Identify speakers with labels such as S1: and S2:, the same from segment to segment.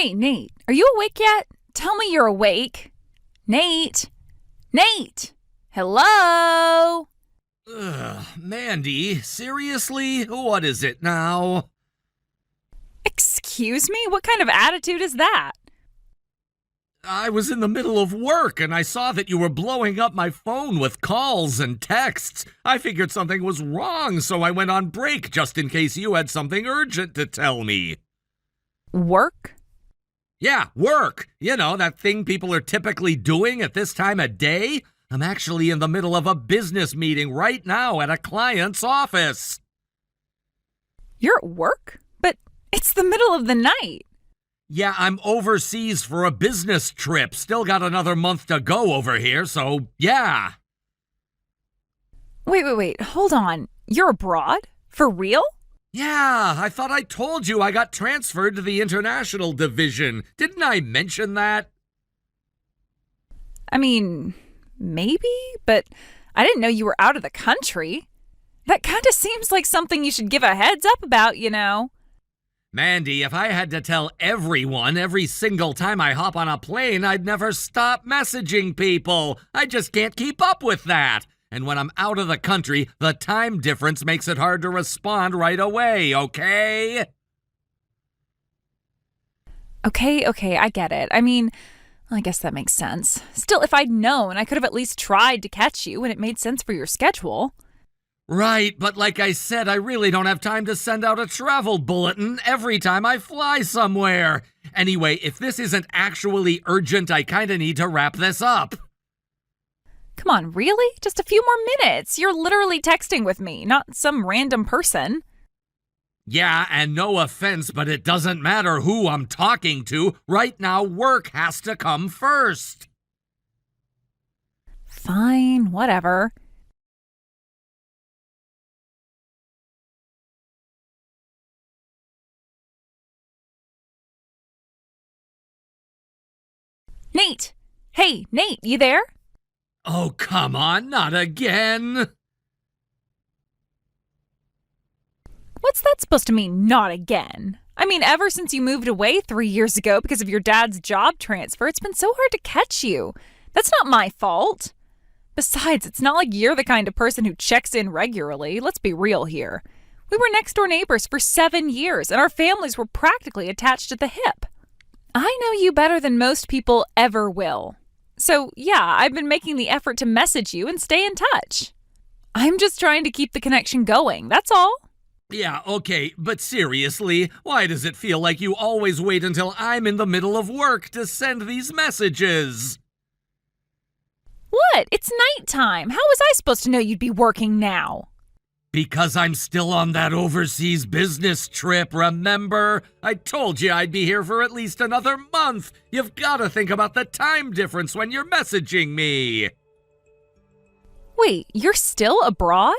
S1: Hey, Nate, are you awake yet? Tell me you're awake. Nate? Nate? Hello?
S2: Ugh, Mandy, seriously? What is it now?
S1: Excuse me? What kind of attitude is that?
S2: I was in the middle of work and I saw that you were blowing up my phone with calls and texts. I figured something was wrong, so I went on break just in case you had something urgent to tell me.
S1: Work?
S2: Yeah, work. You know, that thing people are typically doing at this time of day. I'm actually in the middle of a business meeting right now at a client's office.
S1: You're at work? But it's the middle of the night.
S2: Yeah, I'm overseas for a business trip. Still got another month to go over here, so yeah.
S1: Wait. Hold on. You're abroad? For real?
S2: Yeah, I thought I told you I got transferred to the international division. Didn't I mention that?
S1: I mean, maybe, but I didn't know you were out of the country. That kind of seems like something you should give a heads up about, you know.
S2: Mandy, if I had to tell everyone every single time I hop on a plane, I'd never stop messaging people. I just can't keep up with that. And when I'm out of the country, the time difference makes it hard to respond right away, okay?
S1: Okay, I get it. I mean, I guess that makes sense. Still, if I'd known, I could have at least tried to catch you when it made sense for your schedule.
S2: Right, but like I said, I really don't have time to send out a travel bulletin every time I fly somewhere. Anyway, if this isn't actually urgent, I kinda need to wrap this up.
S1: Come on, really? Just a few more minutes. You're literally texting with me, not some random person.
S2: Yeah, and no offense, but it doesn't matter who I'm talking to. Right now, work has to come first.
S1: Fine, whatever. Nate! Hey, Nate, you there?
S2: Oh, come on, not again.
S1: What's that supposed to mean, not again? I mean, ever since you moved away 3 years ago because of your dad's job transfer, it's been so hard to catch you. That's not my fault. Besides, it's not like you're the kind of person who checks in regularly. Let's be real here. We were next-door neighbors for 7 years, and our families were practically attached at the hip. I know you better than most people ever will. So, yeah, I've been making the effort to message you and stay in touch. I'm just trying to keep the connection going, that's all.
S2: Yeah, okay, but seriously, why does it feel like you always wait until I'm in the middle of work to send these messages?
S1: What? It's nighttime. How was I supposed to know you'd be working now?
S2: Because I'm still on that overseas business trip, remember? I told you I'd be here for at least another month. You've got to think about the time difference when you're messaging me.
S1: Wait, you're still abroad?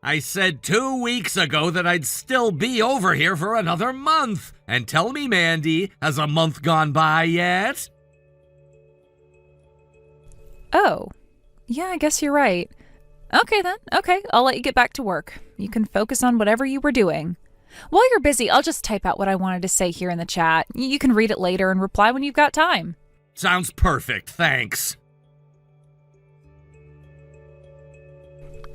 S2: I said 2 weeks ago that I'd still be over here for another month. And tell me, Mandy, has a month gone by yet?
S1: Oh, yeah, I guess you're right. Okay then, okay, I'll let you get back to work. You can focus on whatever you were doing. While you're busy, I'll just type out what I wanted to say here in the chat. You can read it later and reply when you've got time.
S2: Sounds perfect, thanks.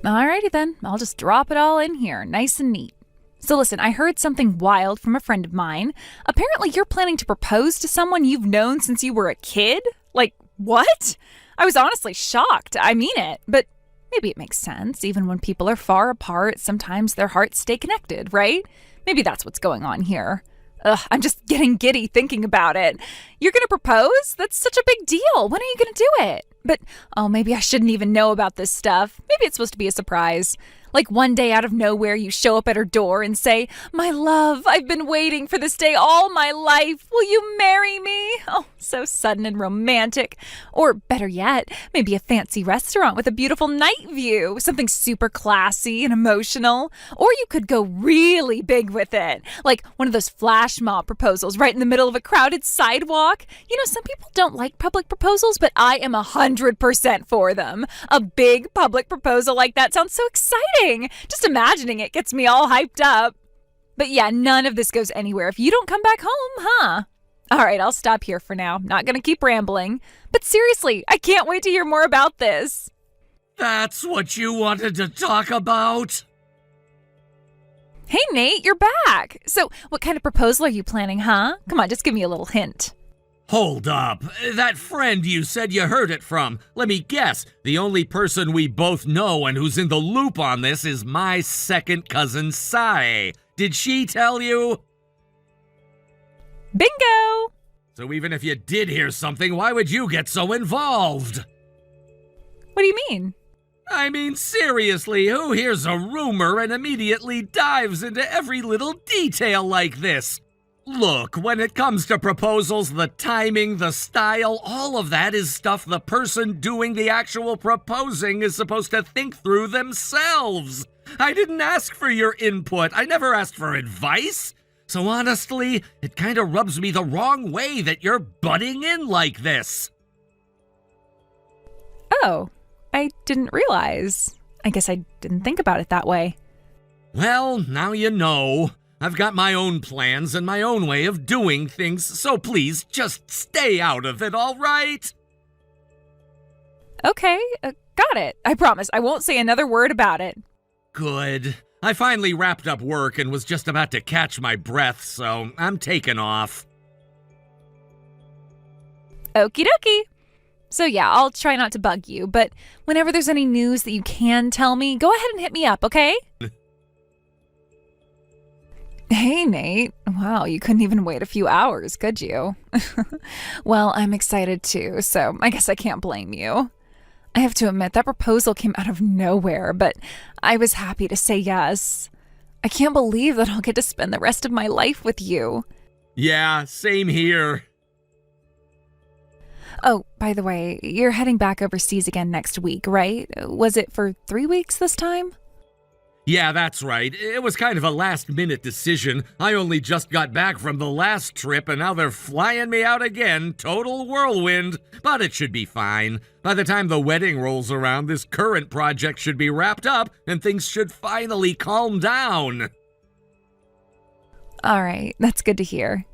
S1: Alrighty then, I'll just drop it all in here, nice and neat. So listen, I heard something wild from a friend of mine. Apparently you're planning to propose to someone you've known since you were a kid? Like, what? I was honestly shocked. I mean it, but maybe it makes sense. Even when people are far apart, sometimes their hearts stay connected, right? Maybe that's what's going on here. Ugh, I'm just getting giddy thinking about it. You're gonna propose? That's such a big deal. When are you gonna do it? But, oh, maybe I shouldn't even know about this stuff. Maybe it's supposed to be a surprise. Like one day out of nowhere, you show up at her door and say, "My love, I've been waiting for this day all my life. Will you marry me?" Oh, so sudden and romantic. Or better yet, maybe a fancy restaurant with a beautiful night view, something super classy and emotional. Or you could go really big with it, like one of those flash mob proposals right in the middle of a crowded sidewalk. You know, some people don't like public proposals, but I am 100% for them. A big public proposal like that sounds so exciting. Just imagining it gets me all hyped up. But yeah, none of this goes anywhere if you don't come back home, huh? All right, I'll stop here for now. Not gonna keep rambling. But seriously, I can't wait to hear more about this.
S2: That's what you wanted to talk about?
S1: Hey, Nate, you're back. So, what kind of proposal are you planning, huh? Come on, just give me a little hint.
S2: Hold up. That friend you said you heard it from. Let me guess. The only person we both know and who's in the loop on this is my second cousin, Sai. Did she tell you?
S1: Bingo!
S2: So even if you did hear something, why would you get so involved?
S1: What do you mean?
S2: I mean, seriously, who hears a rumor and immediately dives into every little detail like this? Look, when it comes to proposals, the timing, the style, all of that is stuff the person doing the actual proposing is supposed to think through themselves. I didn't ask for your input. I never asked for advice. So honestly, it kind of rubs me the wrong way that you're butting in like this.
S1: Oh, I didn't realize. I guess I didn't think about it that way.
S2: Well, now you know. I've got my own plans and my own way of doing things, so please just stay out of it, all right?
S1: Okay, got it. I promise I won't say another word about it.
S2: Good. I finally wrapped up work and was just about to catch my breath, so I'm taking off.
S1: Okie dokie. So yeah, I'll try not to bug you, but whenever there's any news that you can tell me, go ahead and hit me up, okay? Hey, Nate. Wow, you couldn't even wait a few hours, could you? Well, I'm excited too, so I guess I can't blame you. I have to admit, that proposal came out of nowhere, but I was happy to say yes. I can't believe that I'll get to spend the rest of my life with you.
S2: Yeah, same here.
S1: Oh, by the way, you're heading back overseas again next week, right? Was it for 3 weeks this time?
S2: Yeah, that's right. It was kind of a last-minute decision. I only just got back from the last trip, and now they're flying me out again. Total whirlwind. But it should be fine. By the time the wedding rolls around, this current project should be wrapped up, and things should finally calm down.
S1: All right, that's good to hear.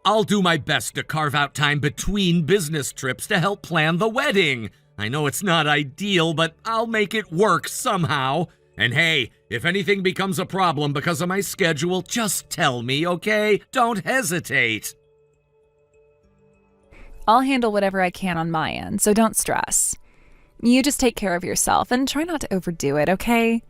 S2: I'll do my best to carve out time between business trips to help plan the wedding. I know it's not ideal, but I'll make it work somehow. And hey, if anything becomes a problem because of my schedule, just tell me, okay? Don't hesitate.
S1: I'll handle whatever I can on my end, so don't stress. You just take care of yourself and try not to overdo it, okay?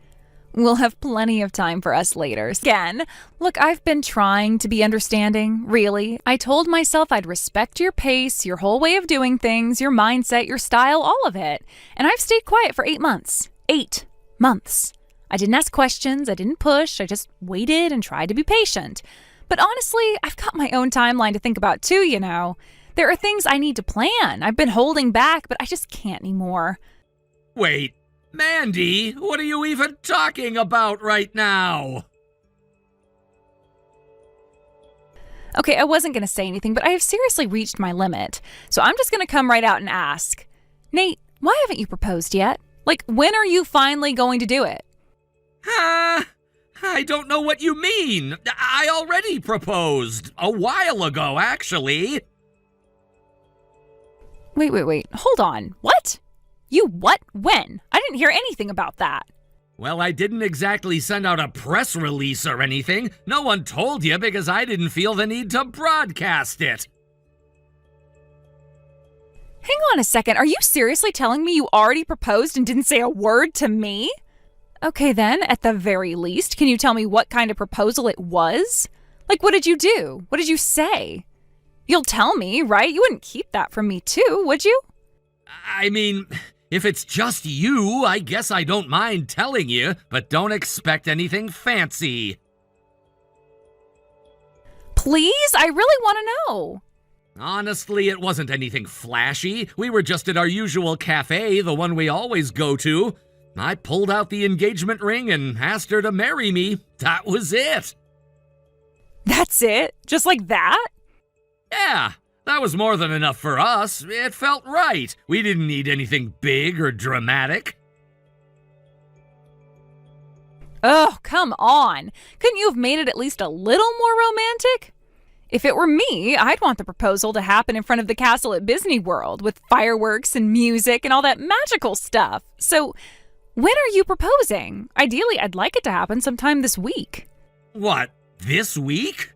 S1: We'll have plenty of time for us later. Again, look, I've been trying to be understanding, really. I told myself I'd respect your pace, your whole way of doing things, your mindset, your style, all of it. And I've stayed quiet for 8 months. 8 months. I didn't ask questions, I didn't push, I just waited and tried to be patient. But honestly, I've got my own timeline to think about too, you know. There are things I need to plan. I've been holding back, but I just can't anymore.
S2: Wait, Mandy, what are you even talking about right now?
S1: Okay, I wasn't going to say anything, but I have seriously reached my limit. So I'm just going to come right out and ask. Nate, why haven't you proposed yet? Like, when are you finally going to do it?
S2: I don't know what you mean. I already proposed. A while ago, actually.
S1: Wait. Hold on. What? You what? When? I didn't hear anything about that.
S2: Well, I didn't exactly send out a press release or anything. No one told you because I didn't feel the need to broadcast it.
S1: Hang on a second. Are you seriously telling me you already proposed and didn't say a word to me? Okay then, at the very least, can you tell me what kind of proposal it was? Like, what did you do? What did you say? You'll tell me, right? You wouldn't keep that from me too, would you?
S2: I mean, if it's just you, I guess I don't mind telling you, but don't expect anything fancy.
S1: Please? I really want to know.
S2: Honestly, it wasn't anything flashy. We were just at our usual cafe, the one we always go to. I pulled out the engagement ring and asked her to marry me. That was it.
S1: That's it? Just like that?
S2: Yeah, that was more than enough for us. It felt right. We didn't need anything big or dramatic.
S1: Oh, come on. Couldn't you have made it at least a little more romantic? If it were me, I'd want the proposal to happen in front of the castle at Disney World with fireworks and music and all that magical stuff. So, when are you proposing? Ideally, I'd like it to happen sometime this week.
S2: What, this week?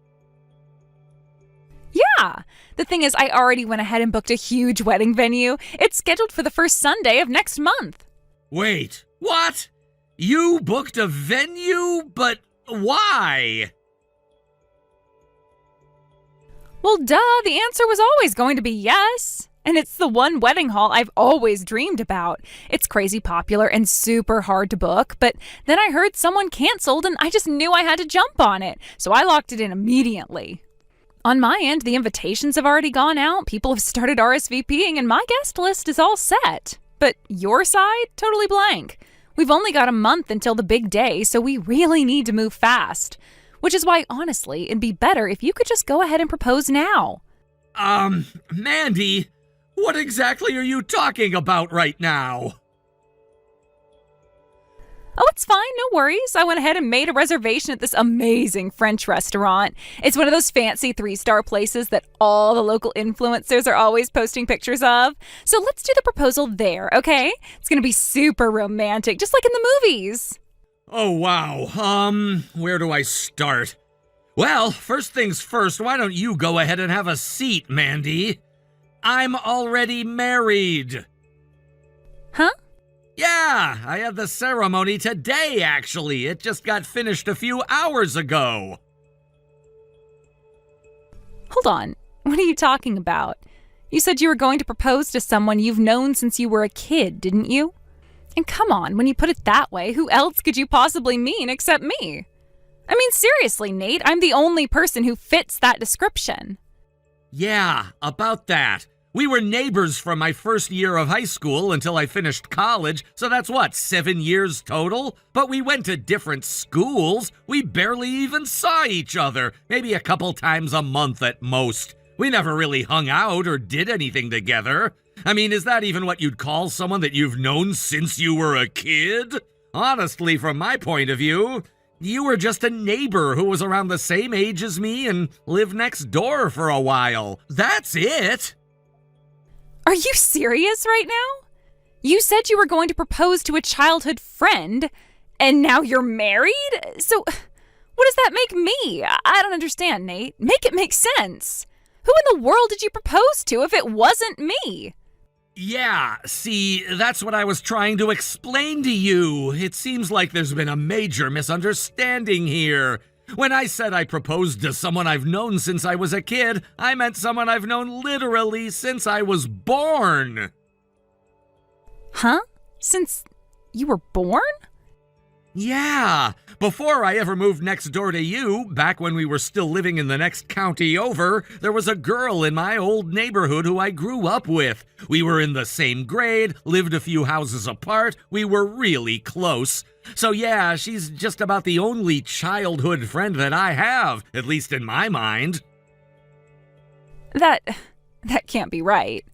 S1: Yeah. The thing is, I already went ahead and booked a huge wedding venue. It's scheduled for the first Sunday of next month.
S2: Wait, what? You booked a venue? But why?
S1: Well, duh, the answer was always going to be yes. And it's the one wedding hall I've always dreamed about. It's crazy popular and super hard to book, but then I heard someone canceled and I just knew I had to jump on it, so I locked it in immediately. On my end, the invitations have already gone out, people have started RSVPing, and my guest list is all set. But your side? Totally blank. We've only got a month until the big day, so we really need to move fast. Which is why, honestly, it'd be better if you could just go ahead and propose now.
S2: Mandy, what exactly are you talking about right now?
S1: Oh, it's fine, no worries. I went ahead and made a reservation at this amazing French restaurant. It's one of those fancy 3-star places that all the local influencers are always posting pictures of. So let's do the proposal there, okay? It's gonna be super romantic, just like in the movies.
S2: Oh, wow. Where do I start? Well, first things first, why don't you go ahead and have a seat, Mandy? I'm already married.
S1: Huh?
S2: Yeah, I had the ceremony today, actually. It just got finished a few hours ago.
S1: Hold on. What are you talking about? You said you were going to propose to someone you've known since you were a kid, didn't you? And come on, when you put it that way, who else could you possibly mean except me? I mean, seriously, Nate, I'm the only person who fits that description.
S2: Yeah, about that. We were neighbors from my first year of high school until I finished college, so that's what, 7 years total? But we went to different schools. We barely even saw each other, maybe a couple times a month at most. We never really hung out or did anything together. I mean, is that even what you'd call someone that you've known since you were a kid? Honestly, from my point of view, you were just a neighbor who was around the same age as me and lived next door for a while. That's it.
S1: Are you serious right now? You said you were going to propose to a childhood friend, and now you're married? So, what does that make me? I don't understand, Nate. Make it make sense. Who in the world did you propose to if it wasn't me?
S2: Yeah, see, that's what I was trying to explain to you. It seems like there's been a major misunderstanding here. When I said I proposed to someone I've known since I was a kid, I meant someone I've known literally since I was born.
S1: Huh? Since you were born?
S2: Yeah, before I ever moved next door to you, back when we were still living in the next county over, there was a girl in my old neighborhood who I grew up with. We were in the same grade, lived a few houses apart, we were really close. So yeah, she's just about the only childhood friend that I have, at least in my mind.
S1: That can't be right.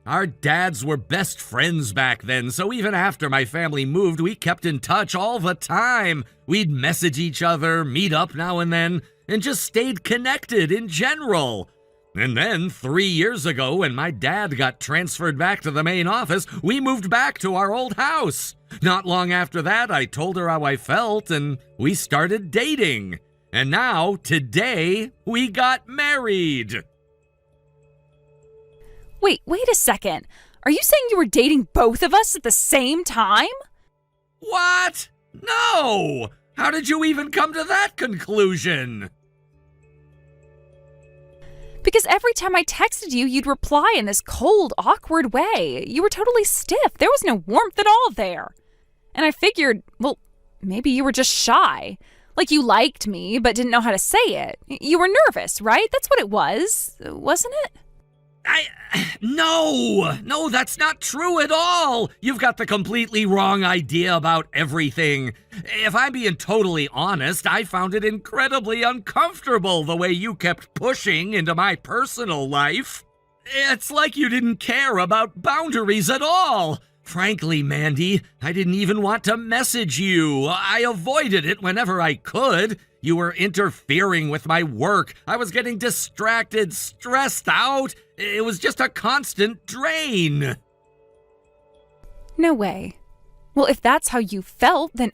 S2: Our dads were best friends back then, so even after my family moved, we kept in touch all the time. We'd message each other, meet up now and then, and just stayed connected in general. And then 3 years ago, when my dad got transferred back to the main office, we moved back to our old house. Not long after that, I told her how I felt, and we started dating. And now, today, we got married.
S1: Wait a second. Are you saying you were dating both of us at the same time?
S2: What? No! How did you even come to that conclusion?
S1: Because every time I texted you, you'd reply in this cold, awkward way. You were totally stiff. There was no warmth at all there. And I figured, well, maybe you were just shy. Like you liked me, but didn't know how to say it. You were nervous, right? That's what it was, wasn't it?
S2: No, that's not true at all. You've got the completely wrong idea about everything. If I'm being totally honest, I found it incredibly uncomfortable the way you kept pushing into my personal life. It's like you didn't care about boundaries at all. Frankly, Mandy, I didn't even want to message you. I avoided it whenever I could. You were interfering with my work. I was getting distracted, stressed out. It was just a constant drain.
S1: No way. Well, if that's how you felt, then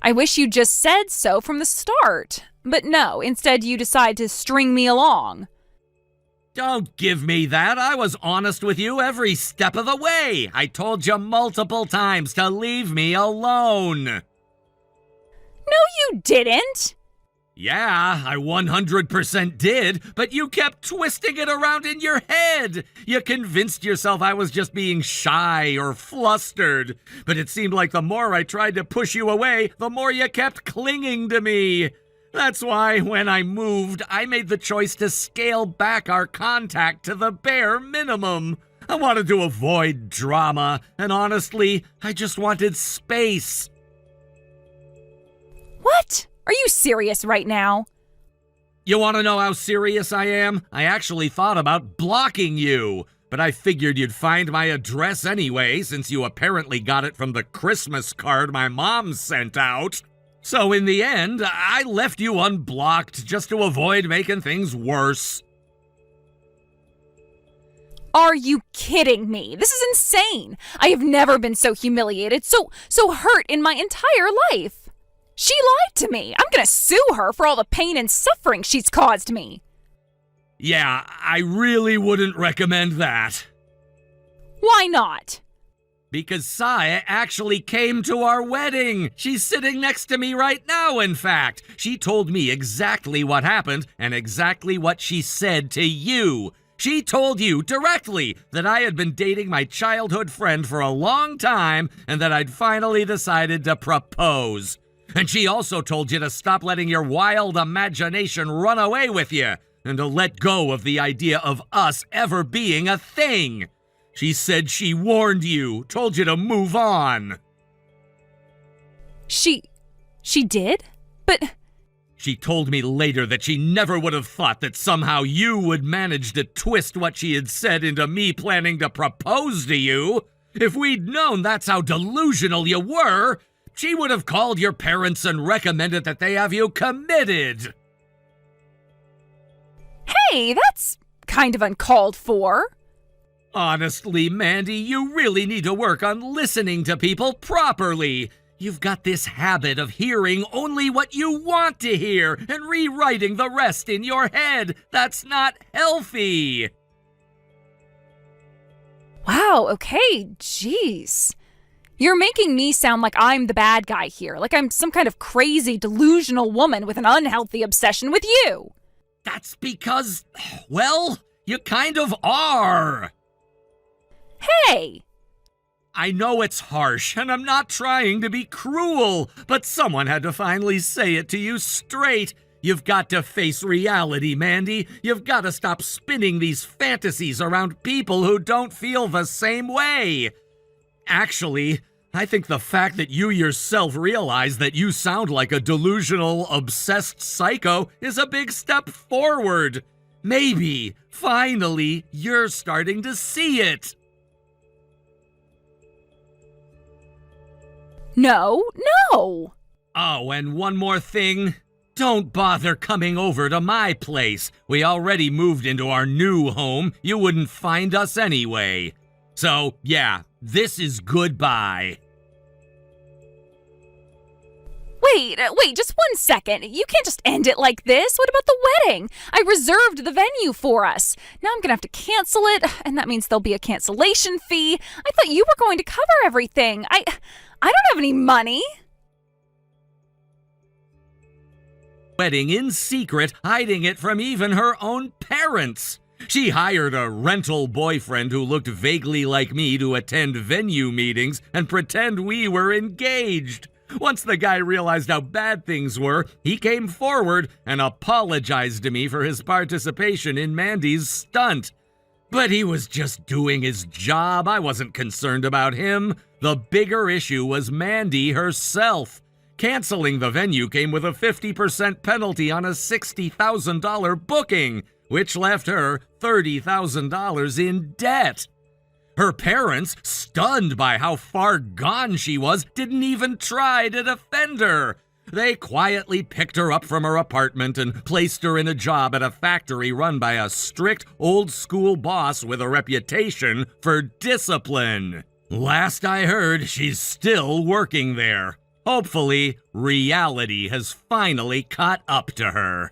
S1: I wish you just said so from the start. But no, instead you decide to string me along.
S2: Don't give me that. I was honest with you every step of the way. I told you multiple times to leave me alone.
S1: No, you didn't.
S2: Yeah, I 100% did, but you kept twisting it around in your head. You convinced yourself I was just being shy or flustered, but it seemed like the more I tried to push you away, the more you kept clinging to me. That's why when I moved, I made the choice to scale back our contact to the bare minimum. I wanted to avoid drama, and honestly, I just wanted space.
S1: What? Are you serious right now?
S2: You want to know how serious I am? I actually thought about blocking you, but I figured you'd find my address anyway, since you apparently got it from the Christmas card my mom sent out. So in the end, I left you unblocked just to avoid making things worse.
S1: Are you kidding me? This is insane. I have never been so humiliated, so hurt in my entire life. She lied to me. I'm gonna sue her for all the pain and suffering she's caused me.
S2: Yeah, I really wouldn't recommend that.
S1: Why not?
S2: Because Saya actually came to our wedding. She's sitting next to me right now, in fact. She told me exactly what happened and exactly what she said to you. She told you directly that I had been dating my childhood friend for a long time and that I'd finally decided to propose. And she also told you to stop letting your wild imagination run away with you and to let go of the idea of us ever being a thing. She said she warned you, told you to move on.
S1: She did? But...
S2: She told me later that she never would have thought that somehow you would manage to twist what she had said into me planning to propose to you. If we'd known that's how delusional you were, she would have called your parents and recommended that they have you committed.
S1: Hey, that's kind of uncalled for.
S2: Honestly, Mandy, you really need to work on listening to people properly. You've got this habit of hearing only what you want to hear and rewriting the rest in your head. That's not healthy.
S1: Wow, okay, jeez. You're making me sound like I'm the bad guy here, like I'm some kind of crazy, delusional woman with an unhealthy obsession with you.
S2: That's because, well, you kind of are.
S1: Hey!
S2: I know it's harsh, and I'm not trying to be cruel, but someone had to finally say it to you straight. You've got to face reality, Mandy. You've got to stop spinning these fantasies around people who don't feel the same way. Actually, I think the fact that you yourself realize that you sound like a delusional, obsessed psycho is a big step forward. Maybe, finally, you're starting to see it.
S1: No.
S2: Oh, and one more thing. Don't bother coming over to my place. We already moved into our new home. You wouldn't find us anyway. So, yeah, this is goodbye.
S1: Wait, just 1 second. You can't just end it like this. What about the wedding? I reserved the venue for us. Now I'm gonna have to cancel it, and that means there'll be a cancellation fee. I thought you were going to cover everything. I don't have any money.
S2: Wedding in secret, hiding it from even her own parents. She hired a rental boyfriend who looked vaguely like me to attend venue meetings and pretend we were engaged. Once the guy realized how bad things were, he came forward and apologized to me for his participation in Mandy's stunt. But he was just doing his job. I wasn't concerned about him. The bigger issue was Mandy herself. Canceling the venue came with a 50% penalty on a $60,000 booking, which left her $30,000 in debt. Her parents, stunned by how far gone she was, didn't even try to defend her. They quietly picked her up from her apartment and placed her in a job at a factory run by a strict, old-school boss with a reputation for discipline. Last I heard, she's still working there. Hopefully, reality has finally caught up to her.